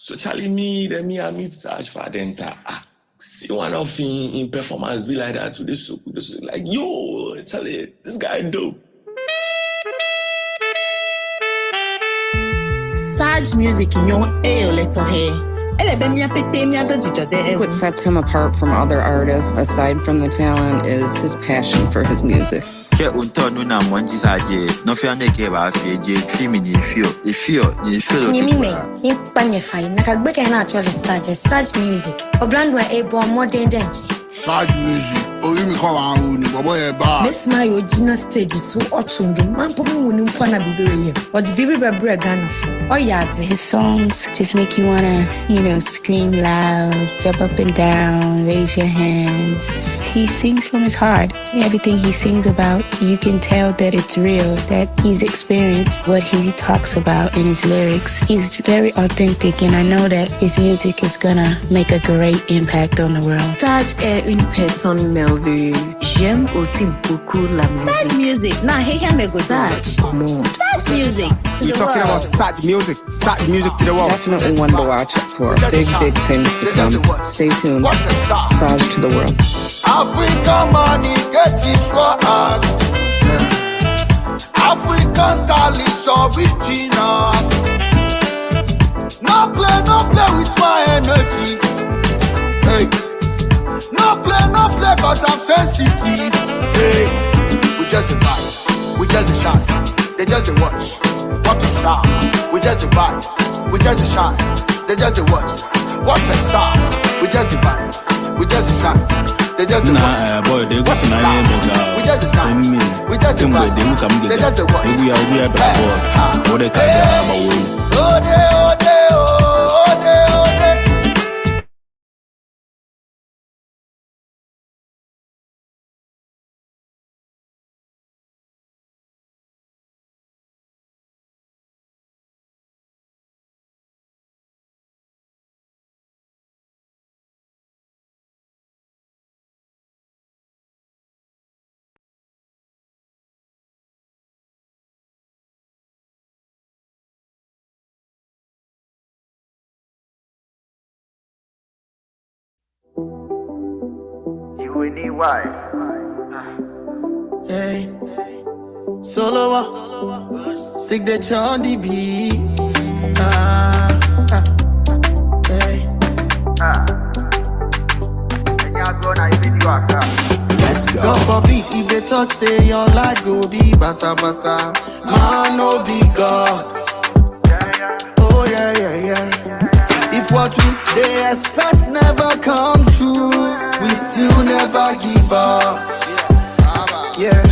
So Charlie, me I meet Sarge for Denta. See one of in performance be like that with this like yo, Charlie, this guy dope. Sarge music in your ear, little hair. What sets him apart from other artists, aside from the talent, is his passion for his music. Sarge music. Oh, you come on, Miss my original stage is so awesome. The man put me when you want to be here. But the baby Barbara Ghana. Oh, yeah. His songs just make you want to, scream loud, jump up and down, raise your hands. He sings from his heart. Everything he sings about, you can tell that it's real, that he's experienced what he talks about in his lyrics. He's very authentic, and I know that his music is gonna make a great impact on the world. Sarge est une personne merveilleuse. J'aime aussi beaucoup la musique. Sarge music. Nah, he can make good. Sarge. Sarge music. You're talking about Sarge music. Sarge music to the world. Definitely one to watch out for. Big things to come. Stay tuned. Sarge to the world. African money get it for us. African style is original. No play with my energy. Hey. No play, cause I'm sensitive. Hey. We just vibe, we just shine. They just watch, what a star. We just vibe, we just shine. They just watch, what a star. We just vibe, we just shine. They just watch, boy, they go to my we just shine. We just vibe, they just watch. We are boy. What they can't do. Oh, day. Why? Hey, solo, signature on the beat. Hey, let's go. God forbid if they thought say your life go be basa basa. Man, no be God. Oh yeah. If what they expect never come true, we still never give up. Yeah.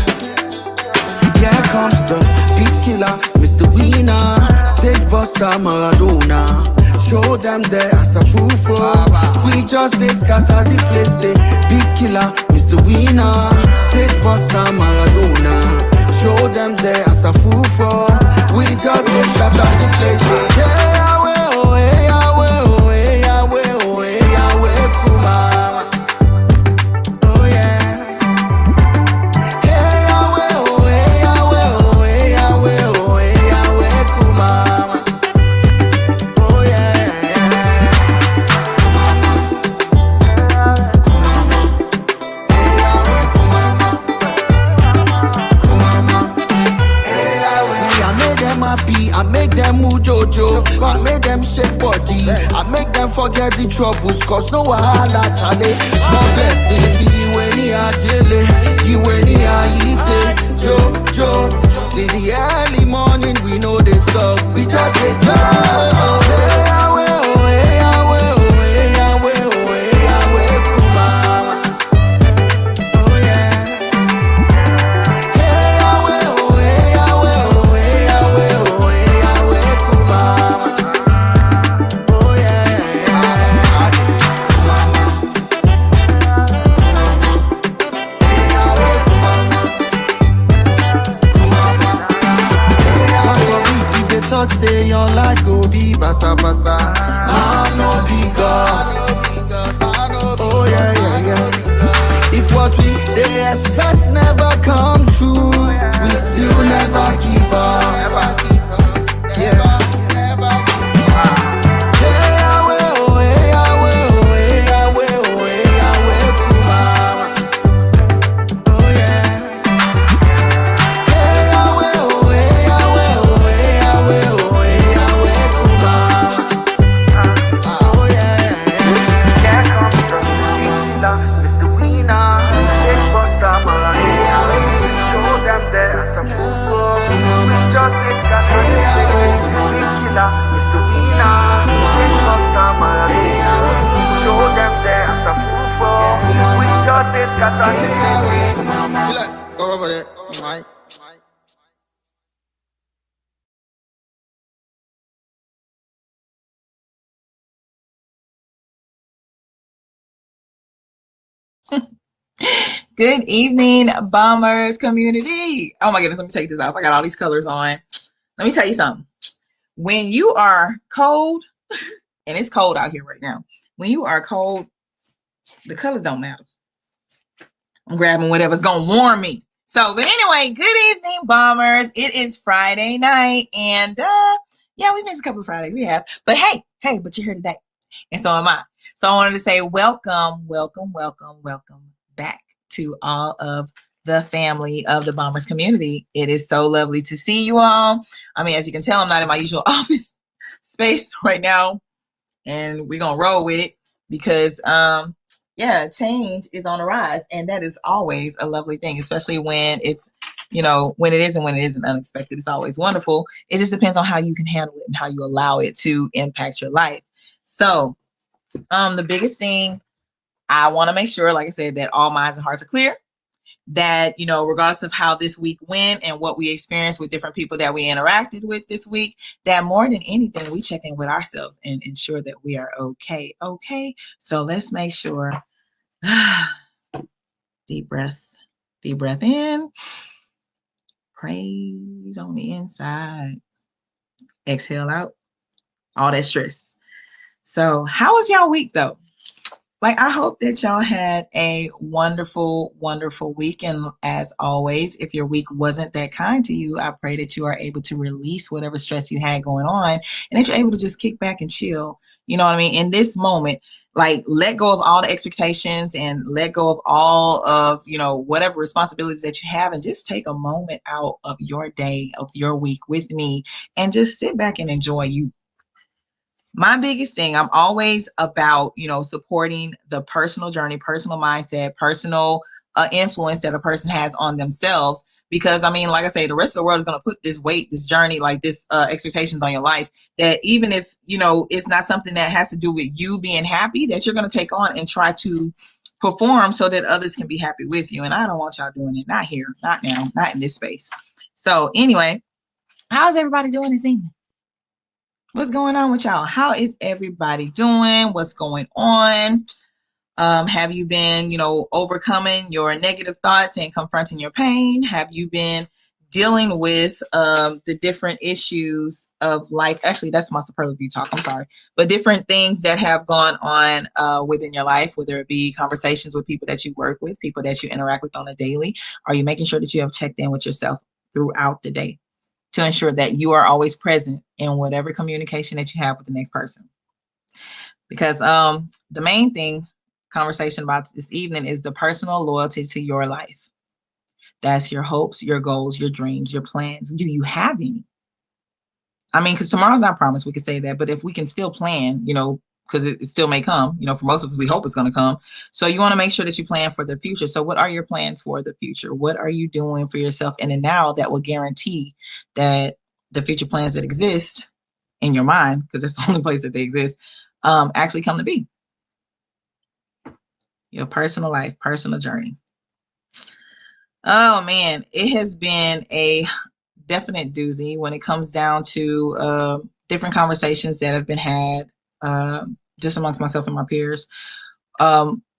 Here comes the beat killer, Mr. Winner, stage buster Maradona. Show them there as a fufo. We just they scatter the place. Say beat killer, Mr. Winner, stage buster Maradona. Show them there as a fufo. We just they scatter the place. Say, yeah. I make them move Jojo, I make them shake body, I make them forget the troubles, cause no wahala chale. More blessings, you when you are jelly, you when you are eating, Jojo. In the early morning, we know they stop, we just say, say your life go be basa basa. Man no be God. Oh yeah. If what we they expect never come true, we still never give up. Yeah. Go over there. Mike. Good evening, Bombers community. Oh my goodness, let me take this off. I got all these colors on. Let me tell you something. When you are cold, and it's cold out here right now, when you are cold, the colors don't matter. I'm grabbing whatever's going to warm me. So, but anyway, good evening, Bombers. It is Friday night, and yeah, we've missed a couple of Fridays. We have. But hey, but you're here today, and so am I. So I wanted to say welcome back to all of the family of the Bombers community. It is so lovely to see you all. I mean, as you can tell, I'm not in my usual office space right now, and we're going to roll with it because, yeah, change is on the rise, and that is always a lovely thing, especially when it's, when it is and when it isn't unexpected. It's always wonderful. It just depends on how you can handle it and how you allow it to impact your life. So, the biggest thing I want to make sure, like I said, that all minds and hearts are clear, that, regardless of how this week went and what we experienced with different people that we interacted with this week, that more than anything, we check in with ourselves and ensure that we are okay. Okay. So let's make sure. Deep breath in, praise on the inside, exhale out all that stress. So how was y'all week though? Like, I hope that y'all had a wonderful, wonderful week. And as always, if your week wasn't that kind to you, I pray that you are able to release whatever stress you had going on and that you're able to just kick back and chill. You know what I mean? In this moment, like, let go of all the expectations and let go of all of, whatever responsibilities that you have, and just take a moment out of your day, of your week with me, and just sit back and enjoy you. My biggest thing, I'm always about, supporting the personal journey, personal mindset, personal influence that a person has on themselves. Because, I mean, like I say, the rest of the world is going to put this weight, this journey, like this expectations on your life, that even if, it's not something that has to do with you being happy, that you're going to take on and try to perform so that others can be happy with you. And I don't want y'all doing it. Not here, not now, not in this space. So anyway, how's everybody doing this evening? What's going on with y'all? How is everybody doing? What's going on? Have you been, overcoming your negative thoughts and confronting your pain? Have you been dealing with the different issues of life? Actually, that's my superlative talk. I'm sorry. But different things that have gone on within your life, whether it be conversations with people that you work with, people that you interact with on a daily. Are you making sure that you have checked in with yourself throughout the day to ensure that you are always present in whatever communication that you have with the next person? Because the main thing conversation about this evening is the personal loyalty to your life. That's your hopes, your goals, your dreams, your plans. Do you have any? I mean, because tomorrow's not promised, we could say that, but if we can still plan, because it still may come, for most of us, we hope it's going to come. So you want to make sure that you plan for the future. So what are your plans for the future? What are you doing for yourself in the now that will guarantee that the future plans that exist in your mind, because that's the only place that they exist, actually come to be? Your personal life, personal journey. Oh man, it has been a definite doozy when it comes down to different conversations that have been had just amongst myself and my peers.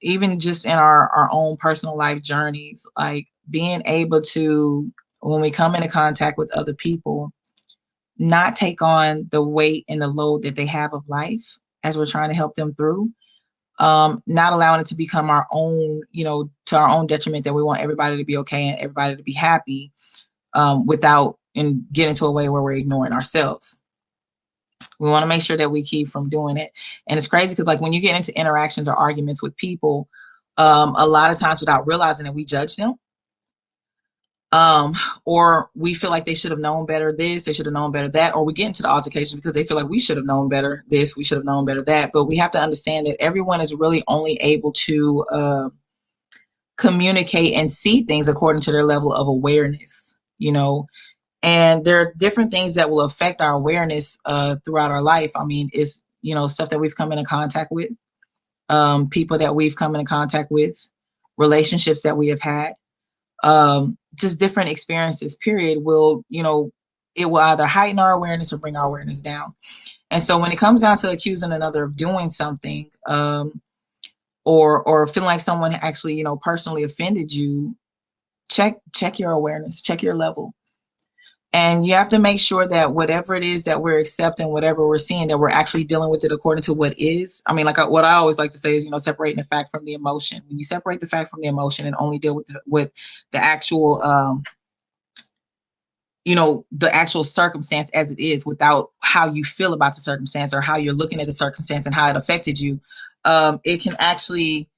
Even just in our own personal life journeys, like being able to, when we come into contact with other people, not take on the weight and the load that they have of life as we're trying to help them through. Not allowing it to become our own, to our own detriment, that we want everybody to be okay and everybody to be happy, without and get into a way where we're ignoring ourselves. We want to make sure that we keep from doing it. And it's crazy because, like, when you get into interactions or arguments with people, a lot of times without realizing it, we judge them. Or we feel like they should have known better this, they should have known better that, or we get into the altercation because they feel like we should have known better this, we should have known better that. But we have to understand that everyone is really only able to communicate and see things according to their level of awareness, and there are different things that will affect our awareness throughout our life. I mean, it's, stuff that we've come into contact with, people that we've come into contact with, relationships that we have had, just different experiences, period, will, it will either heighten our awareness or bring our awareness down. And so when it comes down to accusing another of doing something, or feeling like someone actually, personally offended you, check your awareness, check your level. And you have to make sure that whatever it is that we're accepting, whatever we're seeing, that we're actually dealing with it according to what is. I mean, what I always like to say is, separating the fact from the emotion. When you separate the fact from the emotion and only deal with the actual, the actual circumstance as it is, without how you feel about the circumstance or how you're looking at the circumstance and how it affected you, it can actually,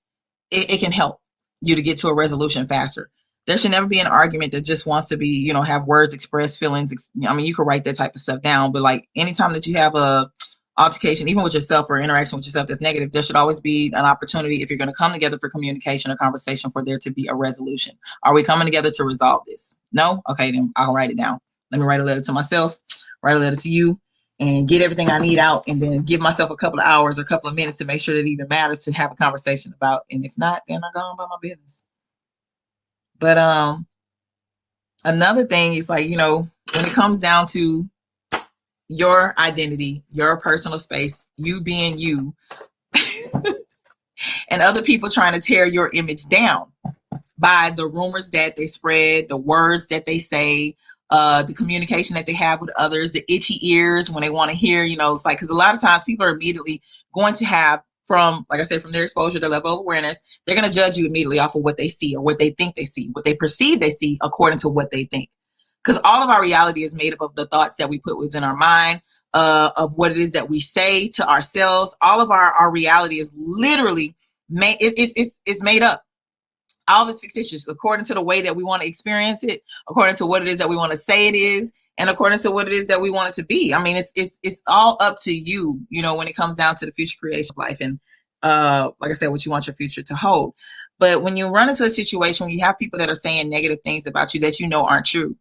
it can help you to get to a resolution faster. There should never be an argument that just wants to be, have words, express feelings. I mean, you could write that type of stuff down, but like anytime that you have a altercation, even with yourself or interaction with yourself that's negative, there should always be an opportunity, if you're going to come together for communication or conversation, for there to be a resolution. Are we coming together to resolve this? No? Okay, then I'll write it down. Let me write a letter to myself, write a letter to you, and get everything I need out, and then give myself a couple of hours or a couple of minutes to make sure that it even matters to have a conversation about. And if not, then I go on about my business. But another thing is, like, when it comes down to your identity, your personal space, you being you, and other people trying to tear your image down by the rumors that they spread, the words that they say, the communication that they have with others, the itchy ears when they want to hear, it's like, because a lot of times people are immediately going to have, from, like I said, from their exposure to level of awareness, they're going to judge you immediately off of what they see or what they think they see, what they perceive they see according to what they think. Because all of our reality is made up of the thoughts that we put within our mind, of what it is that we say to ourselves. All of our reality is literally made, it's made up. All of it's fictitious according to the way that we want to experience it, according to what it is that we want to say it is, and according to what it is that we want it to be. I mean, it's all up to you, when it comes down to the future creation of life, and like I said, what you want your future to hold. But when you run into a situation where you have people that are saying negative things about you that aren't true,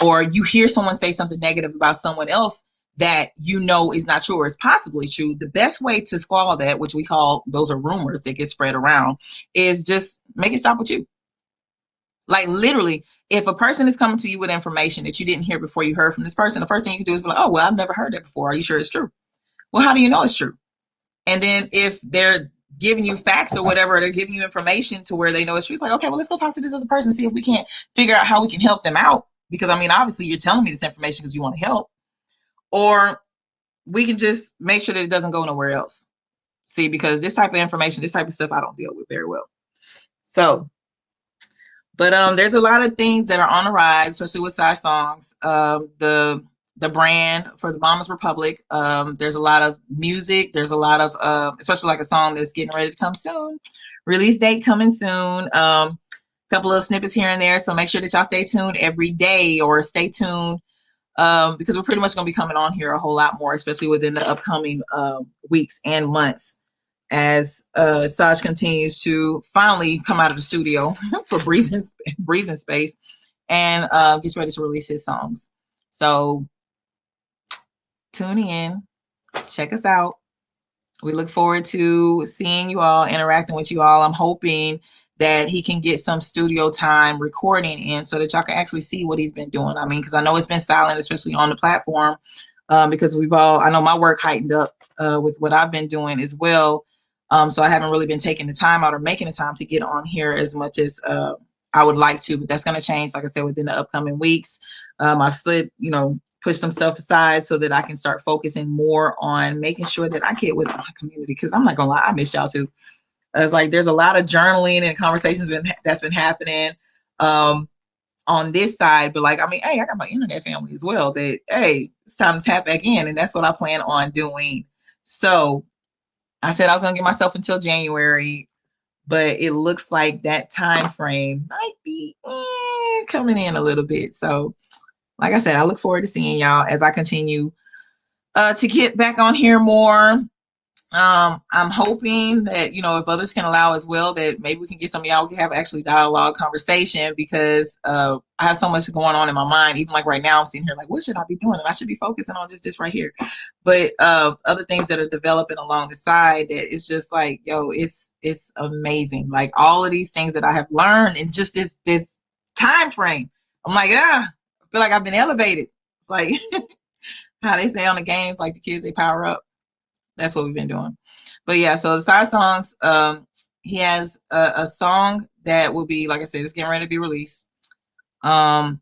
or you hear someone say something negative about someone else that is not true or is possibly true, the best way to squall that, which we call, those are rumors that get spread around, is just make it stop with you. Like, literally, if a person is coming to you with information that you didn't hear before you heard from this person, the first thing you can do is be like, oh, well, I've never heard that before. Are you sure it's true? Well, how do you know it's true? And then if they're giving you facts or whatever, they're giving you information to where they know it's true, it's like, okay, well, let's go talk to this other person, see if we can't figure out how we can help them out. Because, I mean, obviously you're telling me this information because you want to help. Or we can just make sure that it doesn't go nowhere else. See, because this type of information, this type of stuff, I don't deal with very well. So, but there's a lot of things that are on the rise for Suicide Songs. The brand for the Mamas Republic. There's a lot of music. There's a lot of, especially like a song that's getting ready to come soon. Release date coming soon. Couple of snippets here and there. So make sure that y'all stay tuned every day, or stay tuned, because we're pretty much going to be coming on here a whole lot more, especially within the upcoming weeks and months, as Saj continues to finally come out of the studio for breathing space, and gets ready to release his songs. So tune in, check us out. We look forward to seeing you all, interacting with you all. I'm hoping that he can get some studio time recording in so that y'all can actually see what he's been doing. I mean, because I know it's been silent, especially on the platform, because I know my work heightened up with what I've been doing as well. So I haven't really been taking the time out or making the time to get on here as much as I would like to, but that's going to change, like I said, within the upcoming weeks. I've pushed some stuff aside so that I can start focusing more on making sure that I get with my community, because I'm not going to lie, I missed y'all too. It's like there's a lot of journaling and conversations that's been happening on this side, but like, I mean, hey, I got my internet family as well that, hey, it's time to tap back in, and that's what I plan on doing. So I said I was going to give myself until January, but it looks like that time frame might be coming in a little bit. So like I said, I look forward to seeing y'all as I continue to get back on here more. I'm hoping that, if others can allow as well, that maybe we can get some of y'all, we can have actually dialogue conversation, because I have so much going on in my mind. Even like right now, I'm sitting here like, what should I be doing? And I should be focusing on just this right here. But other things that are developing along the side, that it's just like, yo, it's amazing. Like all of these things that I have learned in just this time frame. I'm like, I feel like I've been elevated. It's like how they say on the games, like the kids, they power up. That's what we've been doing. But yeah, so the side songs, he has a song that will be, like I said, it's getting ready to be released. And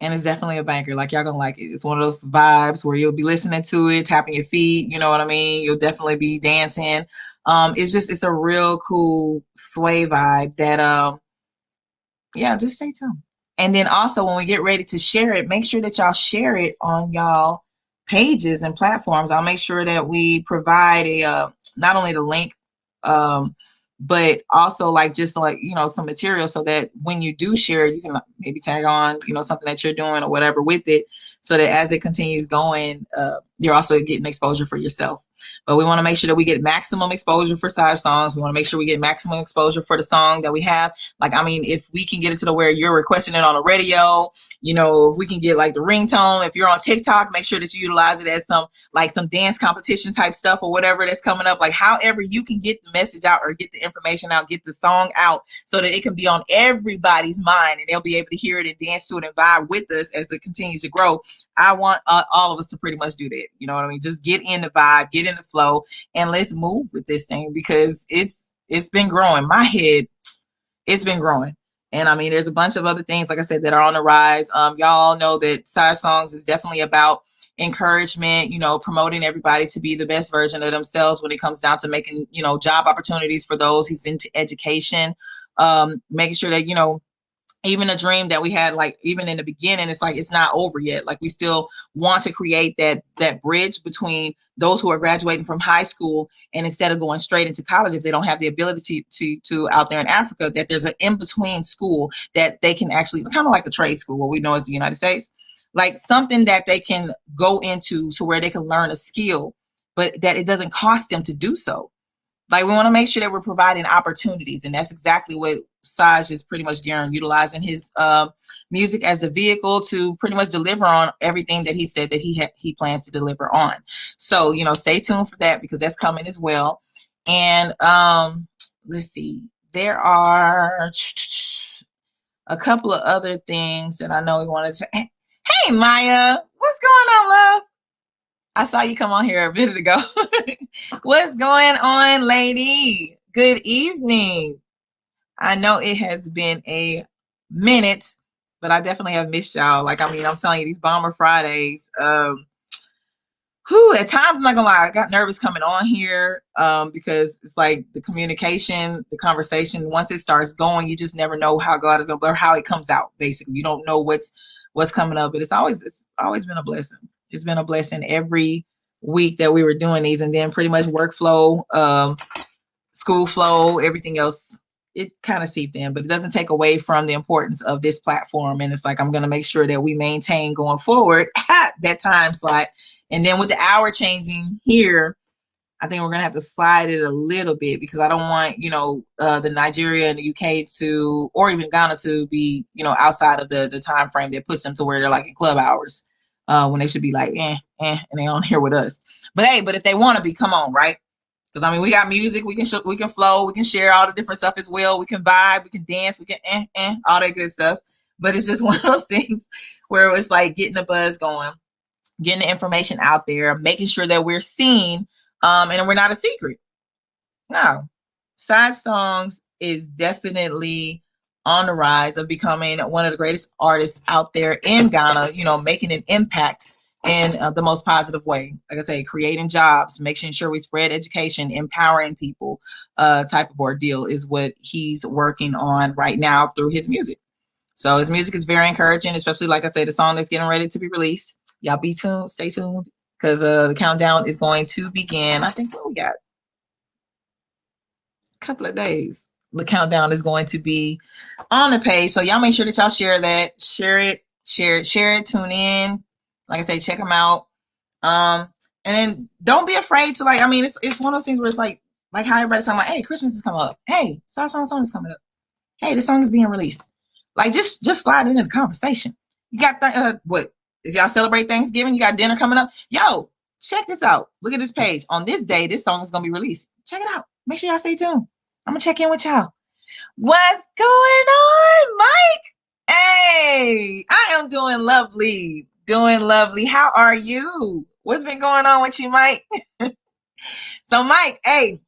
it's definitely a banker. Like, y'all gonna like it. It's one of those vibes where you'll be listening to it, tapping your feet, you know what I mean? You'll definitely be dancing. It's a real cool sway vibe that just stay tuned. And then also when we get ready to share it, make sure that y'all share it on y'all pages and platforms. I'll make sure that we provide a not only the link, but also some material, so that when you do share it, you can maybe tag on something that you're doing or whatever with it, so that as it continues going, you're also getting exposure for yourself. But we want to make sure that we get maximum exposure for side songs. We want to make sure we get maximum exposure for the song that we have. If we can get it to the where you're requesting it on the radio, if we can get like the ringtone, if you're on TikTok, make sure that you utilize it as some dance competition type stuff or whatever that's coming up. Like however you can get the message out or get the information out, get the song out, so that it can be on everybody's mind and they'll be able to hear it and dance to it and vibe with us as it continues to grow. I want all of us to pretty much do that. You know what I mean? Just get in the vibe, get in the flow, and let's move with this thing, because it's been growing. My head, it's been growing. And I mean, there's a bunch of other things, like I said, that are on the rise. Y'all know that Side Songs is definitely about encouragement, promoting everybody to be the best version of themselves when it comes down to making, job opportunities for those who's into education, making sure that, even a dream that we had, like even in the beginning, it's like, it's not over yet. Like we still want to create that bridge between those who are graduating from high school, and instead of going straight into college, if they don't have the ability to out there in Africa, that there's an in-between school that they can actually, kind of like a trade school, what we know as the United States, like something that they can go into to where they can learn a skill, but that it doesn't cost them to do so. Like we want to make sure that we're providing opportunities, and that's exactly what Saj is pretty much utilizing his music as a vehicle to pretty much deliver on everything that he said that he plans to deliver on. So stay tuned for that, because that's coming as well. And let's see, there are a couple of other things that I know we wanted to. Hey Maya, what's going on, love? I saw you come on here a minute ago. What's going on, lady? Good evening. I know it has been a minute, but I definitely have missed y'all. Like, I mean, I'm telling you, these Bomber Fridays, at times, I'm not gonna lie, I got nervous coming on here because it's like the communication, the conversation, once it starts going, you just never know how God is gonna, or how it comes out, basically. You don't know what's coming up, but it's always been a blessing. It's been a blessing every week that we were doing these, and then pretty much workflow, school flow, everything else, it kind of seeped in, but it doesn't take away from the importance of this platform. And it's like, I'm going to make sure that we maintain going forward that time slot. And then with the hour changing here, I think we're going to have to slide it a little bit, because I don't want, the Nigeria and the UK to, or even Ghana to be, outside of the time frame that puts them to where they're like in club hours. When they should be like, and they on here with us. But hey, if they want to be, come on, right? Because I mean, we got music, we can flow, we can share all the different stuff as well. We can vibe, we can dance, we can all that good stuff. But it's just one of those things where it's like getting the buzz going, getting the information out there, making sure that we're seen, and we're not a secret. No, Side Songs is definitely on the rise of becoming one of the greatest artists out there in Ghana, making an impact in the most positive way. Like I say, creating jobs, making sure we spread education, empowering people, type of ordeal is what he's working on right now through his music. So his music is very encouraging, especially, like I say, the song that's getting ready to be released. Y'all be tuned, stay tuned, because the countdown is going to begin. I think what we got, a couple of days. The countdown is going to be on the page. So y'all make sure that y'all share that, share it, tune in. Like I say, check them out. And then don't be afraid to like, I mean, it's one of those things where it's like how everybody's talking about, hey, Christmas is coming up. Hey, song is coming up. Hey, this song is being released. Like just slide it in the conversation. You got what? If y'all celebrate Thanksgiving, you got dinner coming up. Yo, check this out. Look at this page. On this day, this song is gonna be released. Check it out. Make sure y'all stay tuned. I'm gonna check in with y'all. What's going on, Mike? Hey, I am doing lovely. Doing lovely. How are you? What's been going on with you, Mike? So, Mike, hey,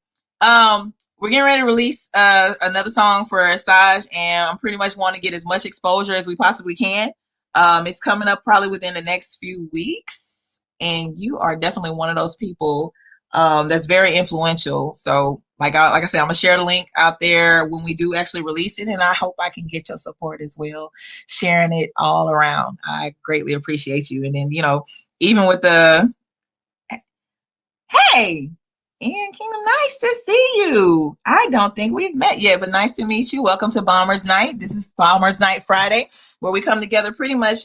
we're getting ready to release another song for Saj, and I'm pretty much want to get as much exposure as we possibly can. It's coming up probably within the next few weeks, and you are definitely one of those people that's very influential. So, like I said, I'm gonna share the link out there when we do actually release it, and I hope I can get your support as well, sharing it all around. I greatly appreciate you. And then, even with the hey. And Kingdom, nice to see you. I don't think we've met yet, but nice to meet you. Welcome to Bombers Night. This is Bombers Night Friday, where we come together pretty much,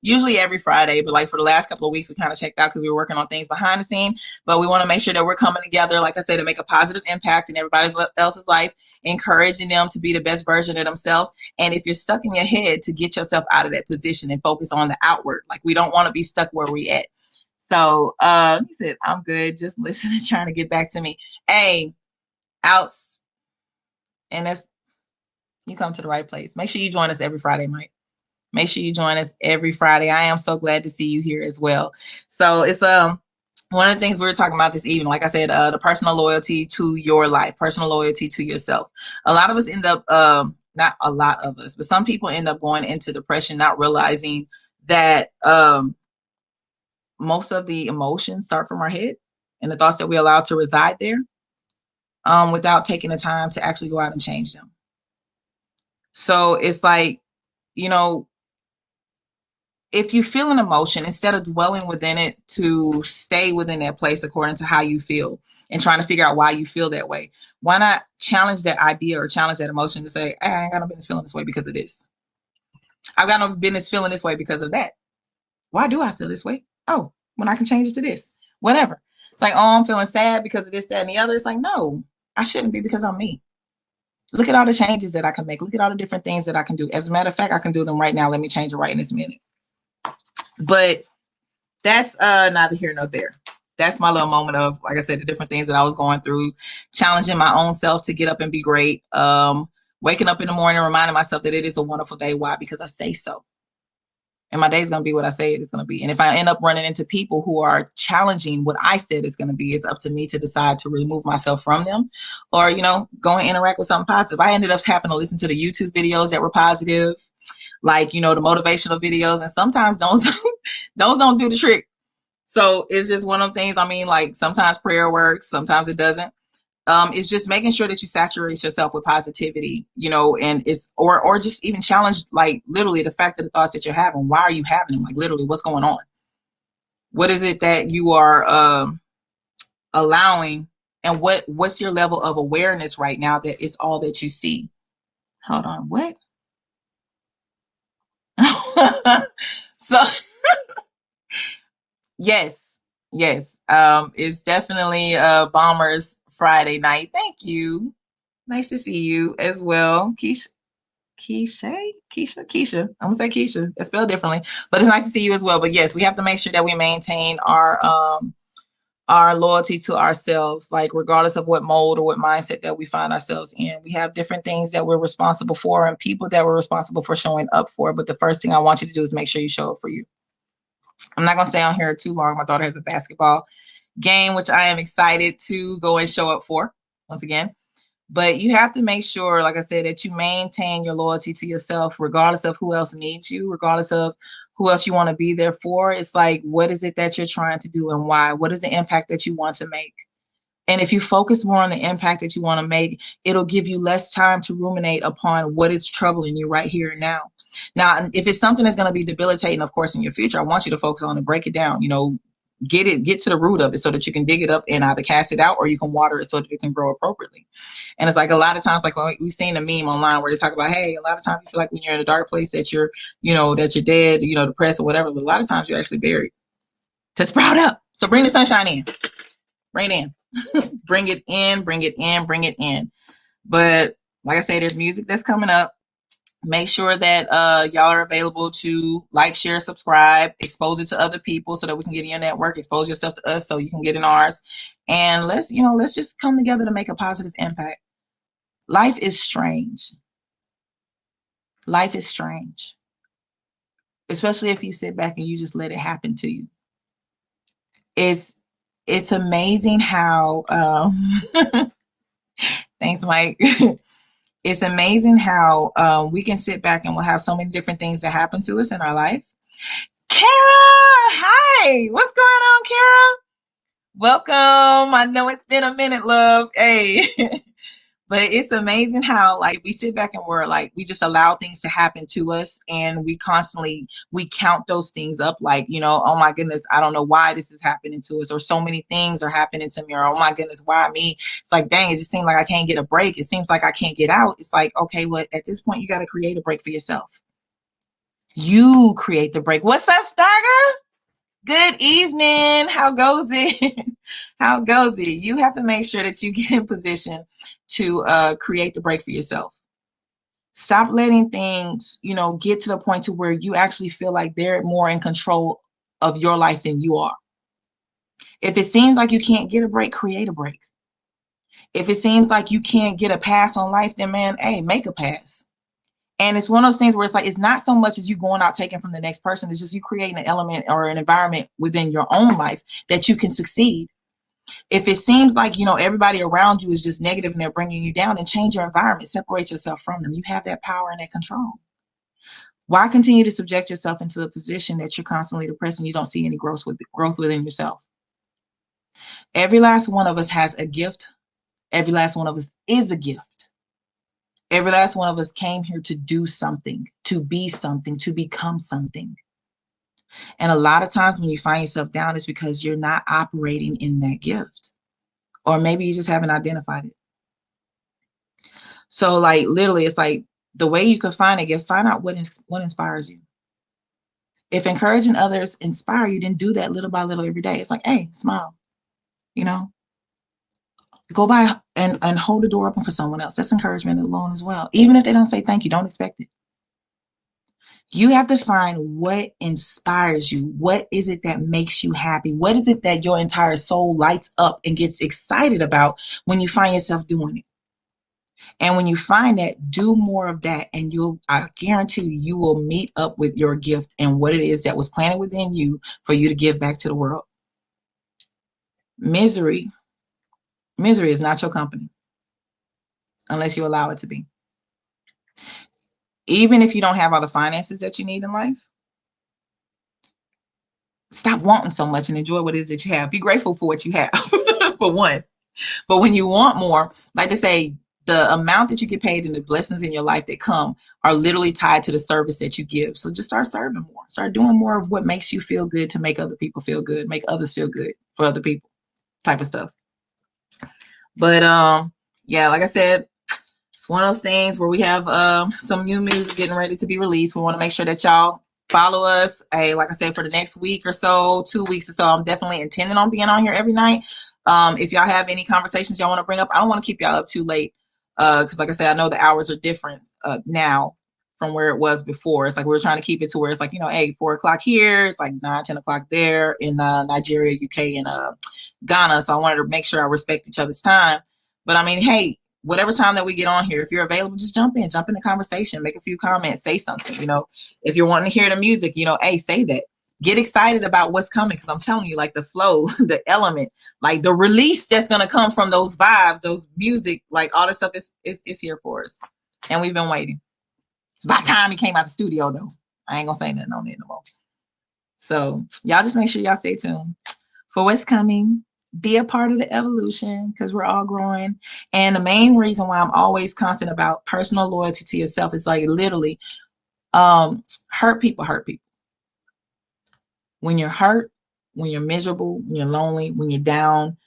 usually every Friday, but like for the last couple of weeks, we kind of checked out because we were working on things behind the scene. But we want to make sure that we're coming together, like I said, to make a positive impact in everybody else's life, encouraging them to be the best version of themselves. And if you're stuck in your head, to get yourself out of that position and focus on the outward. Like we don't want to be stuck where we at. So he said, I'm good, just listening, trying to get back to me. Hey, outs. And you come to the right place. Make sure you join us every Friday, Mike. Make sure you join us every Friday. I am so glad to see you here as well. So it's one of the things we were talking about this evening, like I said, the personal loyalty to your life, personal loyalty to yourself. A lot of us end up, not a lot of us, but some people end up going into depression, not realizing that most of the emotions start from our head and the thoughts that we allow to reside there without taking the time to actually go out and change them. So it's like, if you feel an emotion, instead of dwelling within it, to stay within that place according to how you feel and trying to figure out why you feel that way, why not challenge that idea or challenge that emotion to say, I ain't got no business feeling this way because of this. I've got no business feeling this way because of that. Why do I feel this way? Oh, when I can change it to this, whatever. It's like, oh, I'm feeling sad because of this, that, and the other. It's like, no, I shouldn't be because I'm me. Look at all the changes that I can make. Look at all the different things that I can do. As a matter of fact, I can do them right now. Let me change it right in this minute. But that's neither here nor there. That's my little moment of, like I said, the different things that I was going through, challenging my own self to get up and be great. Waking up in the morning, reminding myself that it is a wonderful day. Why? Because I say so. And my day is going to be what I say it is going to be. And if I end up running into people who are challenging what I said it's going to be, it's up to me to decide to remove myself from them or, go and interact with something positive. I ended up having to listen to the YouTube videos that were positive, like, the motivational videos. And sometimes those don't do the trick. So it's just one of the things. I mean, like sometimes prayer works, sometimes it doesn't. It's just making sure that you saturate yourself with positivity, and it's, or just even challenge, like literally the fact that the thoughts that you're having, why are you having them? Like literally what's going on? What is it that you are allowing? And what's your level of awareness right now that it's all that you see? Hold on, what? So yes. It's definitely Bombers Friday night. Thank you. Nice to see you as well. Keisha. I'm gonna say Keisha. It's spelled differently, but it's nice to see you as well. But yes, we have to make sure that we maintain our loyalty to ourselves, like regardless of what mode or what mindset that we find ourselves in. We have different things that we're responsible for and people that we're responsible for showing up for. But the first thing I want you to do is make sure you show up for you. I'm not gonna stay on here too long. My daughter has a basketball game, which I am excited to go and show up for once again. But you have to make sure, like I said, that you maintain your loyalty to yourself, regardless of who else needs you, regardless of who else you want to be there for. It's like, what is it that you're trying to do and why? What is the impact that you want to make? And if you focus more on the impact that you want to make, it'll give you less time to ruminate upon what is troubling you right here and now. Now, if it's something that's going to be debilitating, of course, in your future, I want you to focus on and break it down, get to the root of it so that you can dig it up and either cast it out or you can water it so that it can grow appropriately. And it's like a lot of times, like we've seen a meme online where they talk about, hey, a lot of times you feel like when you're in a dark place that you're, that you're dead, depressed or whatever, but a lot of times you're actually buried. To sprout up So bring the sunshine in. Bring it in. Bring it in, bring it in, bring it in. But like I say, there's music that's coming up. Make sure that y'all are available to like, share, subscribe, expose it to other people so that we can get in your network, expose yourself to us so you can get in ours. And let's just come together to make a positive impact. Life is strange. Life is strange. Especially if you sit back and you just let it happen to you. It's amazing how thanks, Mike. It's amazing how we can sit back and we'll have so many different things that happen to us in our life. Kara, hi, what's going on, Kara? Welcome. I know it's been a minute, love. Hey. But it's amazing how like we sit back and we're like, we just allow things to happen to us, and we count those things up like, oh my goodness, I don't know why this is happening to us, or so many things are happening to me, or oh my goodness, why me? It's like, dang, it just seems like I can't get a break. It seems like I can't get out. It's like, okay, well, at this point, you got to create a break for yourself. You create the break. What's up, Starga? Good evening. How goes it? How goes it? You have to make sure that you get in position to create the break for yourself. Stop letting things, get to the point to where you actually feel like they're more in control of your life than you are. If it seems like you can't get a break, create a break. If it seems like you can't get a pass on life, then man, hey, make a pass. And it's one of those things where it's like, it's not so much as you going out taking from the next person. It's just you creating an element or an environment within your own life that you can succeed. If it seems like, everybody around you is just negative and they're bringing you down, then change your environment, separate yourself from them. You have that power and that control. Why continue to subject yourself into a position that you're constantly depressed and you don't see any growth within yourself? Every last one of us has a gift. Every last one of us is a gift. Every last one of us came here to do something, to be something, to become something. And a lot of times when you find yourself down, it's because you're not operating in that gift. Or maybe you just haven't identified it. So like literally, it's like the way you can find a gift, find out what inspires you. If encouraging others inspire you, then do that little by little every day. It's like, hey, smile, Go by and hold the door open for someone else. That's encouragement alone as well. Even if they don't say thank you, don't expect it. You have to find what inspires you. What is it that makes you happy? What is it that your entire soul lights up and gets excited about when you find yourself doing it? And when you find that, do more of that. And I guarantee you will meet up with your gift and what it is that was planted within you for you to give back to the world. Misery is not your company unless you allow it to be. Even if you don't have all the finances that you need in life, stop wanting so much and enjoy what it is that you have. Be grateful for what you have, for one. But when you want more, like they say, the amount that you get paid and the blessings in your life that come are literally tied to the service that you give. So just start serving more. Start doing more of what makes you feel good to make other people feel good, make others feel good for other people type of stuff. But yeah, like I said, it's one of those things where we have some new music getting ready to be released. We want to make sure that y'all follow us. Like I said, for the next week or so, 2 weeks or so, I'm definitely intending on being on here every night. If y'all have any conversations y'all want to bring up, I don't want to keep y'all up too late. Because like I said, I know the hours are different now from where it was before. It's like we're trying to keep it to where it's like, 4 o'clock here. It's like 9, 10 o'clock there in Nigeria, UK, and Ghana. So I wanted to make sure I respect each other's time. But I mean, hey, whatever time that we get on here, if you're available, just jump in the conversation, make a few comments, say something. If you're wanting to hear the music, hey, say that. Get excited about what's coming, because I'm telling you, like the flow, the element, like the release that's going to come from those vibes, those music, like all this stuff is here for us. And we've been waiting. It's about time he came out the studio, though. I ain't going to say nothing on it no more. So y'all just make sure y'all stay tuned for what's coming. Be a part of the evolution, because we're all growing. And the main reason why I'm always constant about personal loyalty to yourself is like literally hurt people. When you're hurt, when you're miserable, when you're lonely, when you're down,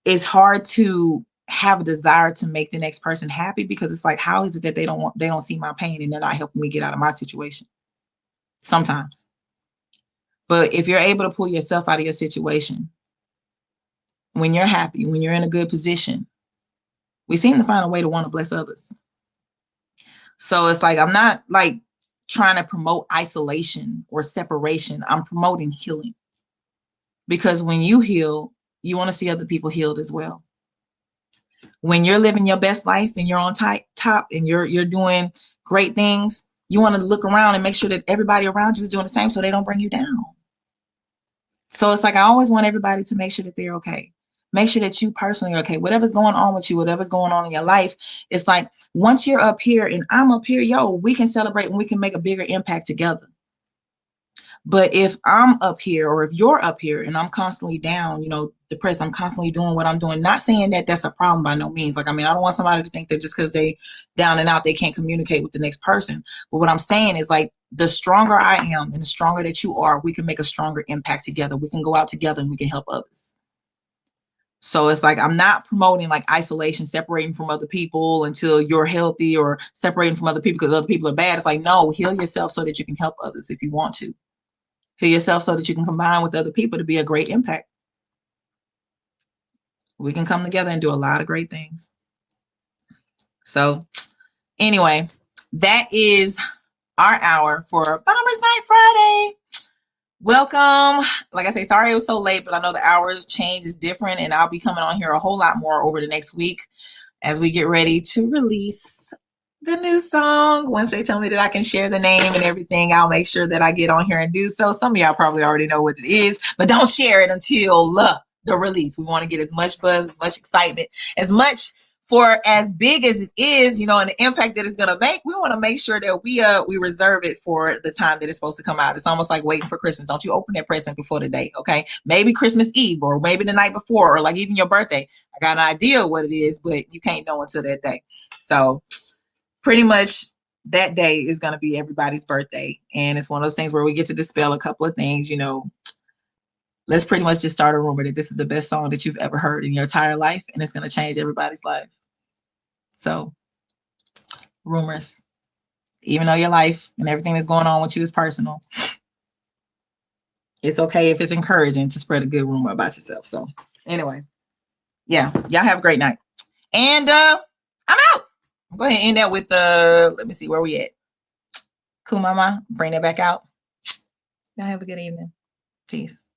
it's hard to have a desire to make the next person happy, because it's like, how is it that they don't see my pain and they're not helping me get out of my situation? Sometimes. But if you're able to pull yourself out of your situation, when you're happy, when you're in a good position, we seem to find a way to want to bless others. So it's like, I'm not like trying to promote isolation or separation. I'm promoting healing. Because when you heal, you want to see other people healed as well. When you're living your best life and you're on top and you're doing great things, you want to look around and make sure that everybody around you is doing the same so they don't bring you down. So it's like, I always want everybody to make sure that they're okay. Make sure that you personally are okay. Whatever's going on with you, whatever's going on in your life, it's like, once you're up here and I'm up here, we can celebrate and we can make a bigger impact together. But if I'm up here, or if you're up here and I'm constantly down, depressed, I'm constantly doing what I'm doing, not saying that that's a problem by no means. Like, I don't want somebody to think that just because they down and out, they can't communicate with the next person. But what I'm saying is, like, the stronger I am and the stronger that you are, we can make a stronger impact together. We can go out together and we can help others. So it's like, I'm not promoting like isolation, separating from other people until you're healthy, or separating from other people because other people are bad. It's like, no, heal yourself so that you can help others if you want to. Heal yourself so that you can combine with other people to be a great impact. We can come together and do a lot of great things. So anyway, that is our hour for Bombers Night Friday. Welcome. Like I say, sorry it was so late, but I know the hour change is different, and I'll be coming on here a whole lot more over the next week as we get ready to release the new song. Once they tell me that I can share the name and everything, I'll make sure that I get on here and do so. Some of y'all probably already know what it is, but don't share it until the release. We want to get as much buzz, as much excitement, as much for as big as it is, and the impact that it's going to make. We want to make sure that we reserve it for the time that it's supposed to come out. It's almost like waiting for Christmas. Don't you open that present before the day, okay? Maybe Christmas Eve, or maybe the night before, or like even your birthday. I got an idea of what it is, but you can't know until that day. So pretty much that day is going to be everybody's birthday. And it's one of those things where we get to dispel a couple of things, Let's pretty much just start a rumor that this is the best song that you've ever heard in your entire life, and it's going to change everybody's life. So, rumors, even though your life and everything that's going on with you is personal, it's okay if it's encouraging to spread a good rumor about yourself. So anyway, yeah, y'all have a great night. And I'm out. I'll go ahead and end that with let me see where we at. Cool, mama. Bring that back out. Y'all have a good evening. Peace.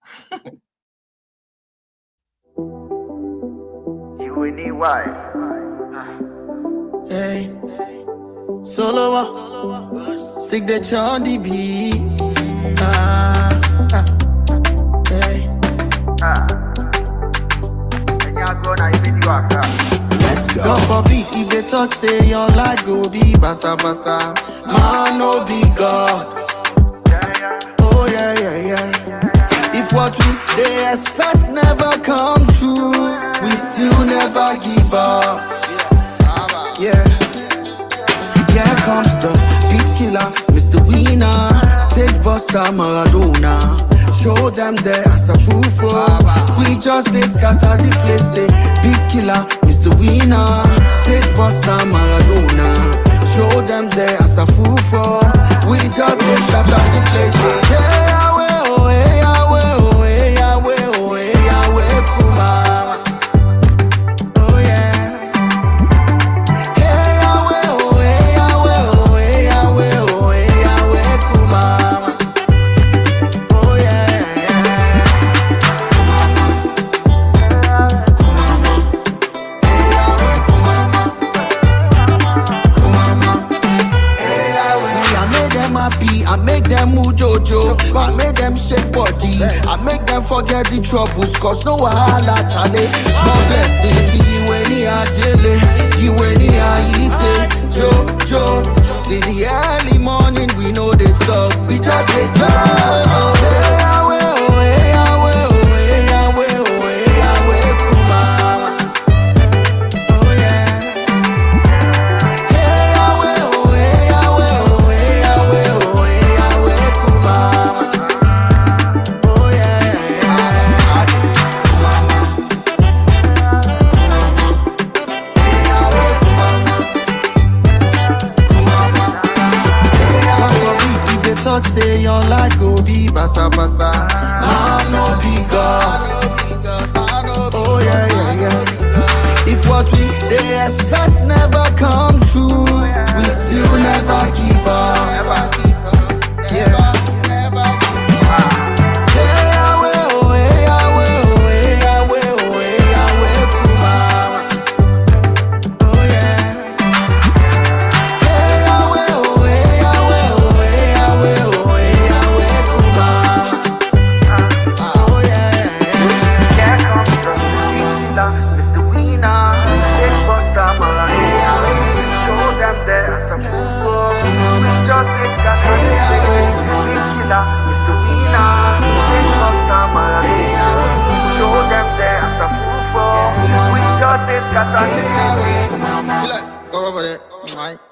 Hey, solo, signature on the beat. Hey. Let's go. God forbid if they talk say your life go be basa basa. Man no be God. Oh yeah. If what they expect never come true, we still never give up. Yeah. Here comes the beat killer, Mr. Winner, stage buster Maradona. Show them there as a fool for. We just they scatter the place. Say, beat killer, Mr. Winner, stage buster Maradona. Show them there as a fool for. We just they scatter the place. Say, yeah. I make them shake body, I make them forget the troubles, cause no wahala chale. More blessings, you any ajele, you any aite, Joe. In the early morning, we know they stop, we just say Joe. Go over there.